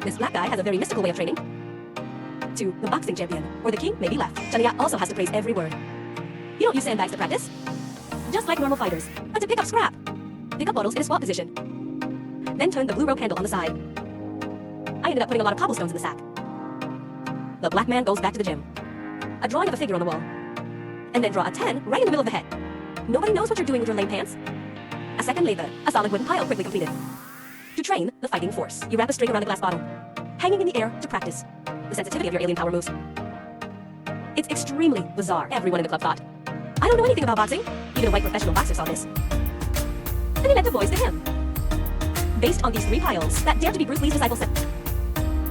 This black guy has a very mystical way of training. To the boxing champion, or the king may be left. Chania also has to praise every word. You don't use sandbags to practice. Just like normal fighters, but to pick up scrap. Pick up bottles in a squat position. Then turn the blue rope handle on the side. I ended up putting a lot of cobblestones in the sack. The black man goes back to the gym. A drawing of a figure on the wall. And then draw a 10 right in the middle of the head. Nobody knows what you're doing with your lame pants. A second later, a solid wooden pile quickly completed. To train the fighting force, you wrap a string around a glass bottle, hanging in the air to practice the sensitivity of your alien power moves. It's extremely bizarre, everyone in the club thought. I don't know anything about boxing. Even a white professional boxer saw this. And he led the boys to him. Based on these 3 piles that dare to be Bruce Lee's disciple set.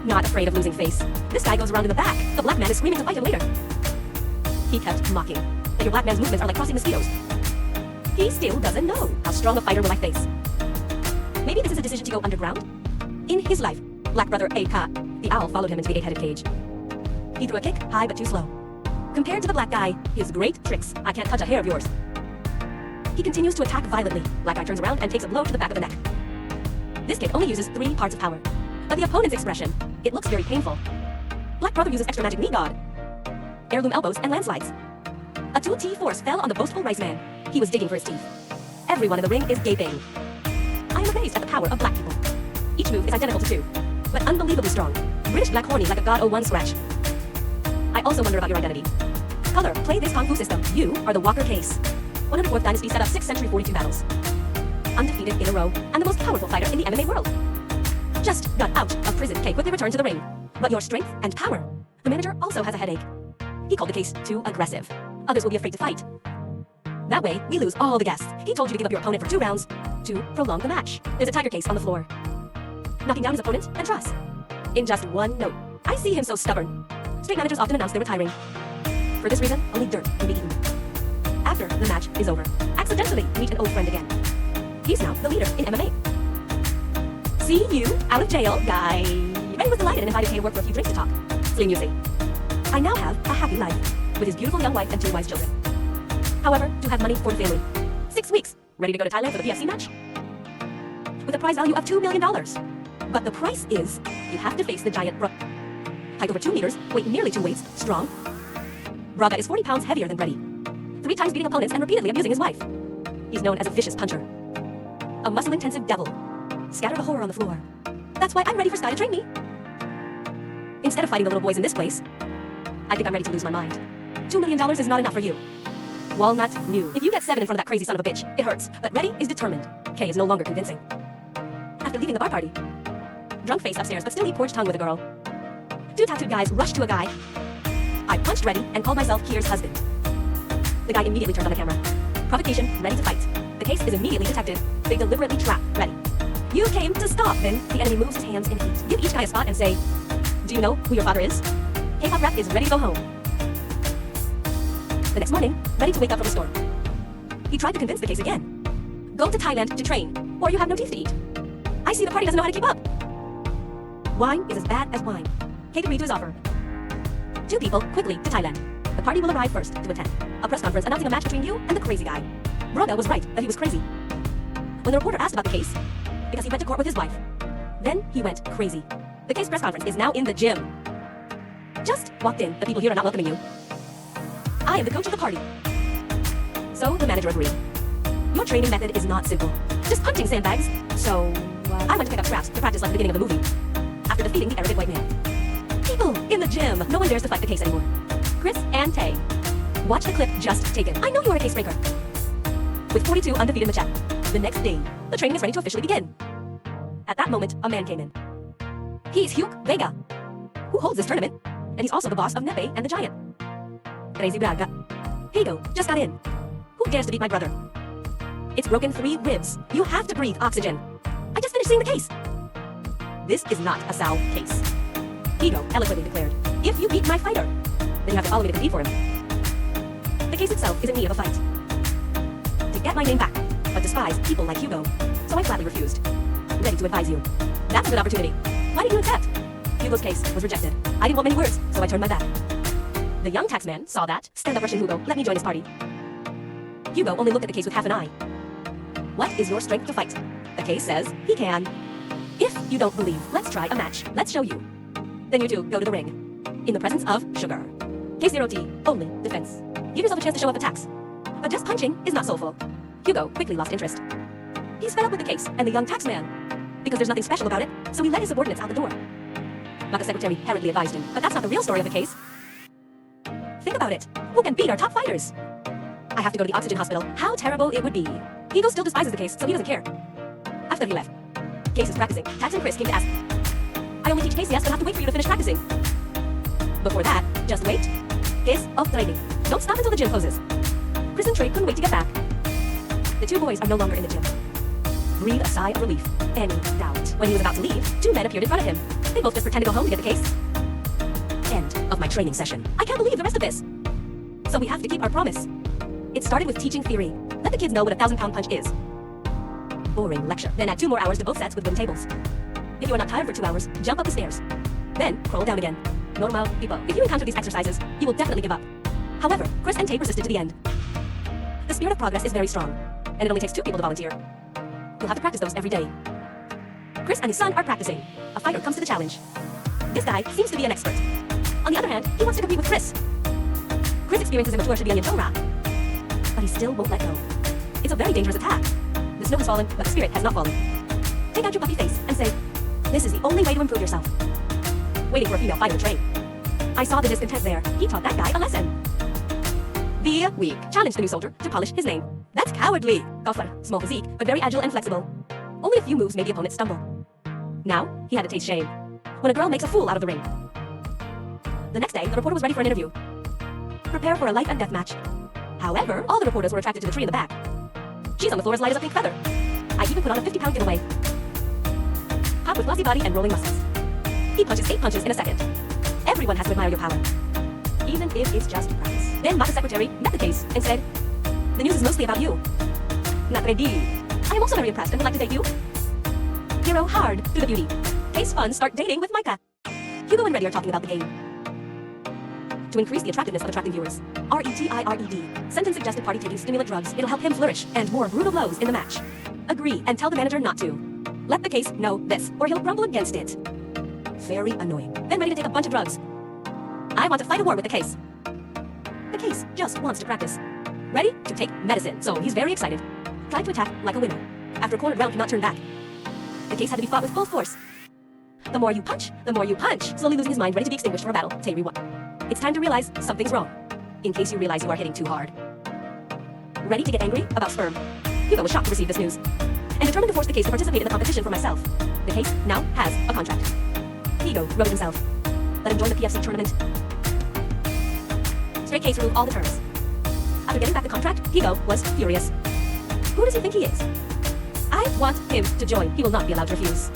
Not afraid of losing face, this guy goes around in the back. The black man is screaming to fight him later. He kept mocking that your black man's movements are like crossing mosquitoes. He still doesn't know how strong a fighter will I face. Maybe this is a decision to go underground? In his life, black brother Aka, the owl, followed him into the 8-headed cage. He threw a kick, high but too slow. Compared to the black guy, his great tricks, I can't touch a hair of yours. He continues to attack violently. Black guy turns around and takes a blow to the back of the neck. This kick only uses 3 parts of power. But the opponent's expression, it looks very painful. Black brother uses extra magic knee guard, heirloom elbows, and landslides. A 2T force fell on the boastful rice man. He was digging for his teeth. Everyone in the ring is gaping. I am amazed at the power of black people. Each move is identical to 2, but unbelievably strong. British black horny like a God 01 scratch. I also wonder about your identity. Color, play this Kungfu system. You are the Walker case. 104th Dynasty set up 6th century 42 battles. Undefeated in a row, and the most powerful fighter in the MMA world. Just got out of prison, Kay quickly returned to the ring. But your strength and power. The manager also has a headache. He called the case too aggressive. Others will be afraid to fight. That way, we lose all the guests. He told you to give up your opponent for 2 rounds to prolong the match. There's a tiger case on the floor. Knocking down his opponent and trust. In just 1 note. I see him so stubborn. Straight managers often announce they're retiring. For this reason, only dirt can be eaten. After the match is over, accidentally meet an old friend again. He's now the leader in MMA. See you out of jail, guy. Ray was delighted and invited Kay to work for a few drinks to talk. Sling, you see. I now have a happy life with his beautiful young wife and 2 wise children. However, to have money for the family. 6 weeks, ready to go to Thailand for the PFC match. With a prize value of $2 million. But the price is, you have to face the giant height over 2 meters, weight nearly 2 weights, strong. Braga is 40 pounds heavier than Brady. 3 times beating opponents and repeatedly abusing his wife. He's known as a vicious puncher. A muscle-intensive devil. Scatter the horror on the floor. That's why I'm ready for Sky to train me. Instead of fighting the little boys in this place, I think I'm ready to lose my mind. $2 million is not enough for you. Walnut knew. If you get 7 in front of that crazy son of a bitch, it hurts. But Reddy is determined. Kay is no longer convincing. After leaving the bar party, drunk face upstairs, but still he porch tongue with a girl. 2 tattooed guys rushed to a guy. I punched Reddy and called myself Kier's husband. The guy immediately turned on the camera. Provocation, ready to fight. The case is immediately detected. They deliberately trap Reddy. You came to stop. Then the enemy moves his hands in heat. Give each guy a spot and say, do you know who your father is? K-pop rap is ready to go home. The next morning, ready to wake up from a storm. He tried to convince the case again. Go to Thailand to train, or you have no teeth to eat. I see the party doesn't know how to keep up. Wine is as bad as wine. Kate agreed to his offer. 2 people quickly to Thailand. The party will arrive first to attend a press conference announcing a match between you and the crazy guy. Braga was right that he was crazy. When the reporter asked about the case, because he went to court with his wife, then he went crazy. The case press conference is now in the gym. Just walked in. The people here are not welcoming you. I am the coach of the party. So the manager agreed. Your training method is not simple. Just punching sandbags. So I went to pick up scraps to practice like the beginning of the movie. After defeating the arrogant white man. People in the gym. No one dares to fight the case anymore. Chris and Tay. Watch the clip just taken. I know you are a case breaker. With 42 undefeated in the chat. The next day, the training is ready to officially begin. At that moment, a man came in. He's Hugh Vega, who holds this tournament, and he's also the boss of Nepe and the Giant. Crazy Braga. Hey go, just got in. Who dares to beat my brother? It's broken 3 ribs. You have to breathe oxygen. I just finished seeing the case. This is not a Sal case. Ego eloquently declared, if you beat my fighter, then you have to follow me to compete for him. The case itself is in need of a fight. To get my name back, but despise people like Hugo, so I flatly refused. Ready to advise you. That's a good opportunity. Why didn't you accept? Hugo's case was rejected. I didn't want many words, so I turned my back. The young taxman saw that. Stand up, Russian Hugo. Let me join his party. Hugo only looked at the case with half an eye. What is your strength to fight? The case says he can. If you don't believe, let's try a match. Let's show you. Then you two go to the ring. In the presence of sugar. Case 0T, only defense. Give yourself a chance to show off attacks. But just punching is not soulful. Hugo quickly lost interest. He's fed up with the case and the young taxman. Because there's nothing special about it, so he let his subordinates out the door. Maka's secretary hurriedly advised him, but that's not the real story of the case. Think about it. Who can beat our top fighters? I have to go to the oxygen hospital. How terrible it would be. Hugo still despises the case, so he doesn't care. After he left, Case is practicing. Tax and Chris came to ask. I only teach Case, yes, but I have to wait for you to finish practicing. Before that, just wait. Case of training. Don't stop until the gym closes. Chris and Trey couldn't wait to get back. The two boys are no longer in the gym. Breathe a sigh of relief. Any doubt. When he was about to leave, two men appeared in front of him. They both just pretend to go home to get the case. End of my training session. I can't believe the rest of this. So we have to keep our promise. It started with teaching theory. Let the kids know what a 1,000-pound punch is. Boring lecture. Then add 2 more hours to both sets with wooden tables. If you are not tired for 2 hours, jump up the stairs. Then crawl down again. Normal people. If you encounter these exercises, you will definitely give up. However, Chris and Tay persisted to the end. The spirit of progress is very strong, and it only takes 2 people to volunteer. You'll have to practice those every day. Chris and his son are practicing. A fighter comes to the challenge. This guy seems to be an expert. On the other hand, he wants to compete with Chris. Chris experiences immature Shibian Torah, but he still won't let go. It's a very dangerous attack. The snow has fallen, but the spirit has not fallen. Take out your puffy face and say, this is the only way to improve yourself. Waiting for a female fighter to train. I saw the discontent there. He taught that guy a lesson. The weak challenged the new soldier to polish his name. That's cowardly. Gopher, small physique, but very agile and flexible. Only a few moves made the opponent stumble. Now, he had to taste shame. When a girl makes a fool out of the ring. The next day, the reporter was ready for an interview. Prepare for a life and death match. However, all the reporters were attracted to the tree in the back. She's on the floor as light as a pink feather. I even put on a 50-pound giveaway. Hot with glossy body and rolling muscles. He punches 8 punches in a second. Everyone has to admire your power. Even if it's just practice. Then Maka's secretary met the case and said, the news is mostly about you. Not ready. I am also very impressed and would like to date you. Hero hard to the beauty. Case fun start dating with Micah. Hugo and Reddy are talking about the game. To increase the attractiveness of attracting viewers. R-E-T-I-R-E-D. Sentence suggested party taking stimulant drugs. It'll help him flourish and more brutal blows in the match. Agree and tell the manager not to. Let the case know this, or he'll grumble against it. Very annoying. Then ready to take a bunch of drugs. I want to fight a war with the case. The case just wants to practice. Ready to take medicine, so he's very excited. Trying to attack like a winner. After a cornered round, cannot turn back. The case had to be fought with full force. The more you punch, slowly losing his mind, ready to be extinguished for a battle. Tay re-1. It's time to realize something's wrong. In case you realize you are hitting too hard. Ready to get angry about sperm? Hugo was shocked to receive this news. And determined to force the case to participate in the competition for myself. The case now has a contract. Hugo wrote himself. Let him join the PFC tournament. Straight case removed all the terms. After getting back the contract, Hugo was furious. Who does he think he is? I want him to join. He will not be allowed to refuse.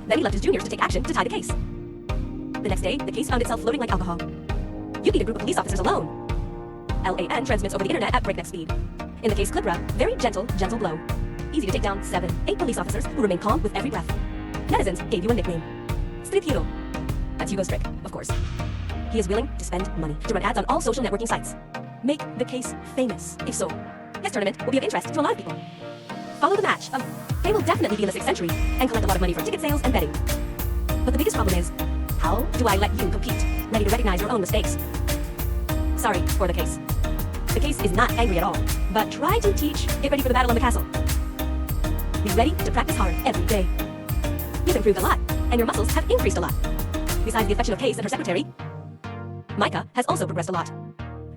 Then he left his juniors to take action to tie the case. The next day, the case found itself floating like alcohol. You beat a group of police officers alone. LAN transmits over the internet at breakneck speed. In the case Clipra, very gentle blow. Easy to take down 7, 8 police officers who remain calm with every breath. Netizens gave you a nickname. Street Hero. That's Hugo's trick, of course. He is willing to spend money to run ads on all social networking sites. Make the case famous. If so, his tournament will be of interest to a lot of people. Follow the match. They will definitely be in the 6th century and collect a lot of money from ticket sales and betting. But the biggest problem is, how do I let you compete, ready to recognize your own mistakes? Sorry for the case. The case is not angry at all, but try to teach, get ready for the battle in the castle. Be ready to practice hard every day. You've improved a lot, and your muscles have increased a lot. Besides the affection of Case and her secretary, Micah has also progressed a lot.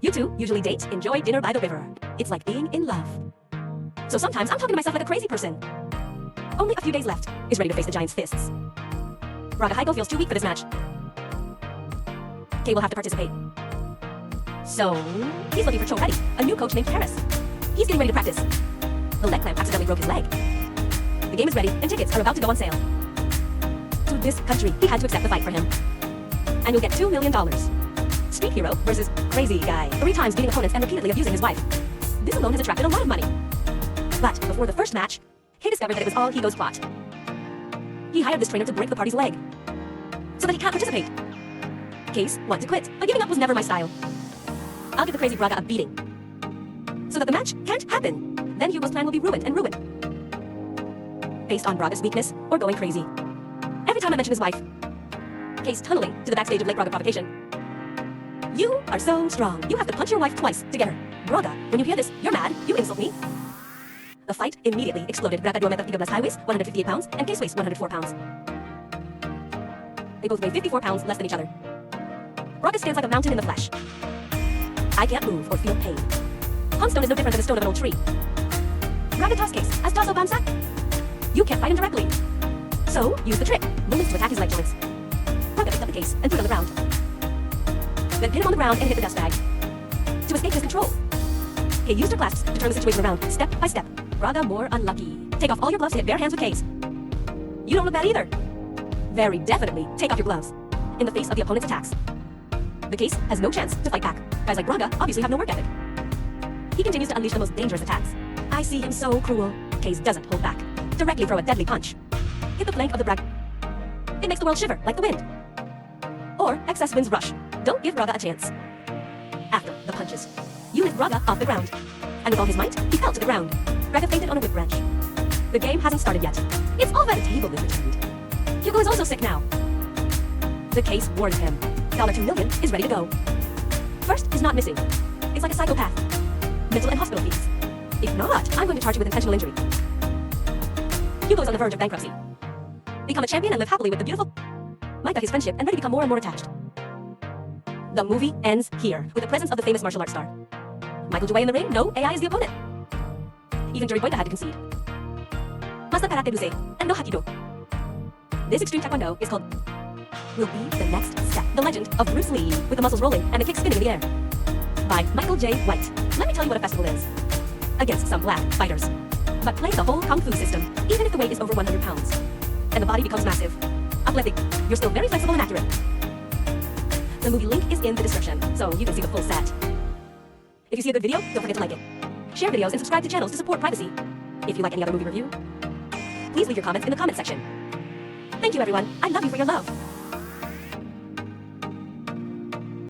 You two usually date, enjoy dinner by the river. It's like being in love. So sometimes I'm talking to myself like a crazy person. Only a few days left. Is ready to face the Giants' fists. Braga Heiko feels too weak for this match. Kay will have to participate. So, he's looking for Cho Reddy, a new coach named Paris. He's getting ready to practice. The leg clamp accidentally broke his leg. The game is ready, and tickets are about to go on sale. To this country, he had to accept the fight for him. And you'll get $2 million. Street hero versus crazy guy. 3 times beating opponents and repeatedly abusing his wife. This alone has attracted a lot of money. But before the first match, Kay discovered that it was all Higo's plot. He hired this trainer to break the party's leg, so that he can't participate. Case wanted to quit, but giving up was never my style. I'll give the crazy Braga a beating, so that the match can't happen. Then Hugo's plan will be ruined and ruined. Based on Braga's weakness or going crazy. time I mention his wife. Case tunneling to the backstage of Lake Braga provocation. You are so strong. You have to punch your wife twice to get her. Braga, when you hear this, you're mad. You insult me. The fight immediately exploded. Braga 2 meter 13 high weighs 158 pounds and Case weighs 104 pounds. They both weigh 54 pounds less than each other. Braga stands like a mountain in the flesh. I can't move or feel pain. Stone is no different than the stone of an old tree. Braga toss Case as Tasso bounce sack. You can't fight him directly. So, use the trick. Movements to attack his leg joints. Braga picked up the Case and threw it on the ground. Then pin him on the ground and hit the dust bag. To escape his control. He used her clasps to turn the situation around, step by step. Braga more unlucky. Take off all your gloves to hit bare hands with Case. You don't look bad either. Very definitely take off your gloves. In the face of the opponent's attacks. The Case has no chance to fight back. Guys like Braga obviously have no work ethic. He continues to unleash the most dangerous attacks. I see him so cruel. Case doesn't hold back. Directly throw a deadly punch. Hit the flank of the Braga. It makes the world shiver like the wind. Or excess winds rush. Don't give Braga a chance. After the punches, you lift Braga off the ground. And with all his might, he fell to the ground. Braga fainted on a whip branch. The game hasn't started yet. It's all by the table with returned. Hugo is also sick now. The Case warns him. $2 million is ready to go. First is not missing. It's like a psychopath. Mental and hospital fees. If not, I'm going to charge you with intentional injury. Hugo's on the verge of bankruptcy. Become a champion and live happily with the beautiful Mike got his friendship and ready to become more and more attached. The movie ends here, with the presence of the famous martial arts star. Michael J. in the ring, no AI is the opponent. Even Joey Boyka had to concede. Masa karate buse, and no hakido. This extreme taekwondo is called will be the next step. The legend of Bruce Lee, with the muscles rolling and the kick spinning in the air. By Michael J. White. Let me tell you what a festival is. Against some black fighters. But play the whole Kungfu system, even if the weight is over 100 pounds. And the body becomes massive. Athletic. You're still very flexible and accurate. The movie link is in the description, so you can see the full set. If you see a good video, don't forget to like it. Share videos and subscribe to channels to support privacy. If you like any other movie review, please leave your comments in the comment section. Thank you everyone. I love you for your love.